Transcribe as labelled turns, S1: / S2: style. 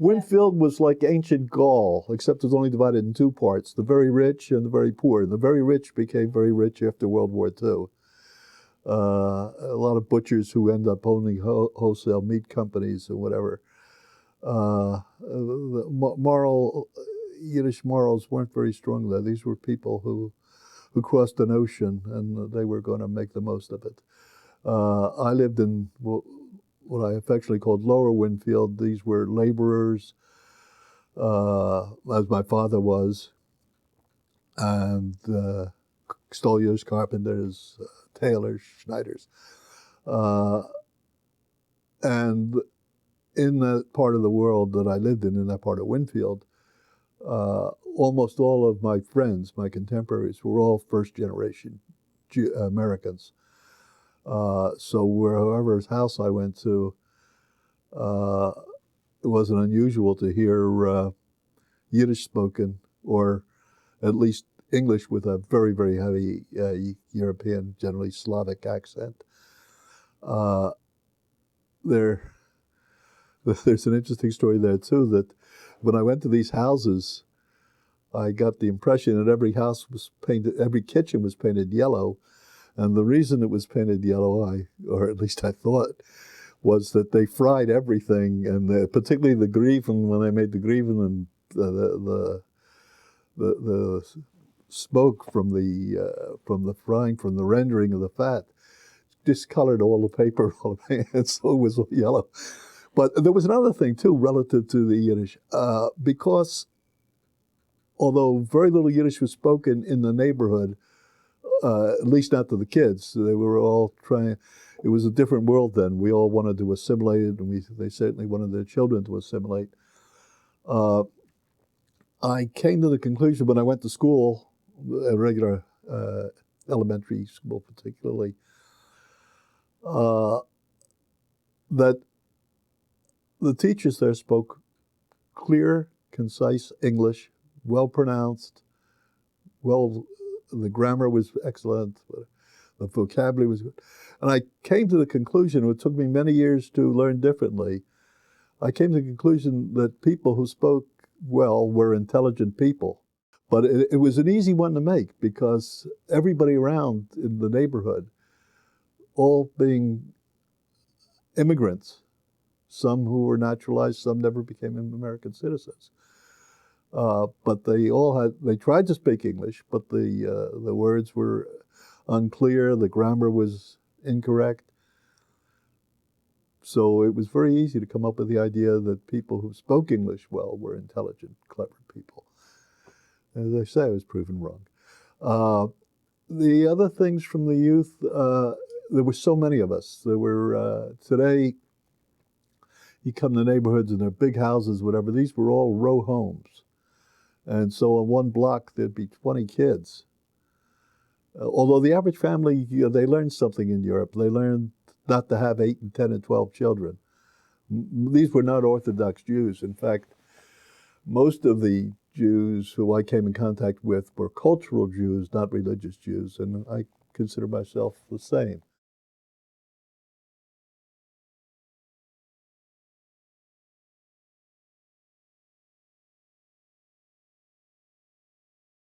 S1: Wynnefield was like ancient Gaul, except it was only divided in two parts, the very rich and the very poor. And the very rich became very rich after World War II. A lot of butchers who end up owning wholesale meat companies or whatever. Yiddish morals weren't very strong there. These were people who crossed an ocean and they were going to make the most of it. I lived in what I affectionately called Lower Wynnefield. These were laborers, as my father was, and stoliers, carpenters, tailors, schneiders. And in that part of the world that I lived in that part of Wynnefield, almost all of my friends, my contemporaries, were all first-generation Americans. So wherever's house I went to, it wasn't unusual to hear Yiddish spoken, or at least English with a very, very heavy European, generally Slavic accent. There's an interesting story there too, that when I went to these houses, I got the impression that every house was painted, every kitchen was painted yellow. And the reason it was painted yellow, or at least I thought, was that they fried everything, and particularly the grieven, when they made the grieven, and the smoke from the frying, from the rendering of the fat, discolored all the paper, and so it was yellow. But there was another thing too, relative to the Yiddish, because although very little Yiddish was spoken in the neighborhood, at least not to the kids. They were all trying. It was a different world then. We all wanted to assimilate it, and they certainly wanted their children to assimilate. I came to the conclusion when I went to school, a regular elementary school particularly, that the teachers there spoke clear, concise English, well pronounced, the grammar was excellent, the vocabulary was good. And I came to the conclusion, it took me many years to learn differently, I came to the conclusion that people who spoke well were intelligent people. But it was an easy one to make because everybody around in the neighborhood, all being immigrants, some who were naturalized, some never became American citizens. But they tried to speak English, but the words were unclear, the grammar was incorrect. So it was very easy to come up with the idea that people who spoke English well were intelligent, clever people. As I say, I was proven wrong. The other things from the youth, there were so many of us. There were, today, you come to neighborhoods and they're big houses, whatever. These were all row homes. And so on one block, there'd be 20 kids. Although the average family, they learned something in Europe. They learned not to have 8 and 10 and 12 children. These were not Orthodox Jews. In fact, most of the Jews who I came in contact with were cultural Jews, not religious Jews, and I consider myself the same.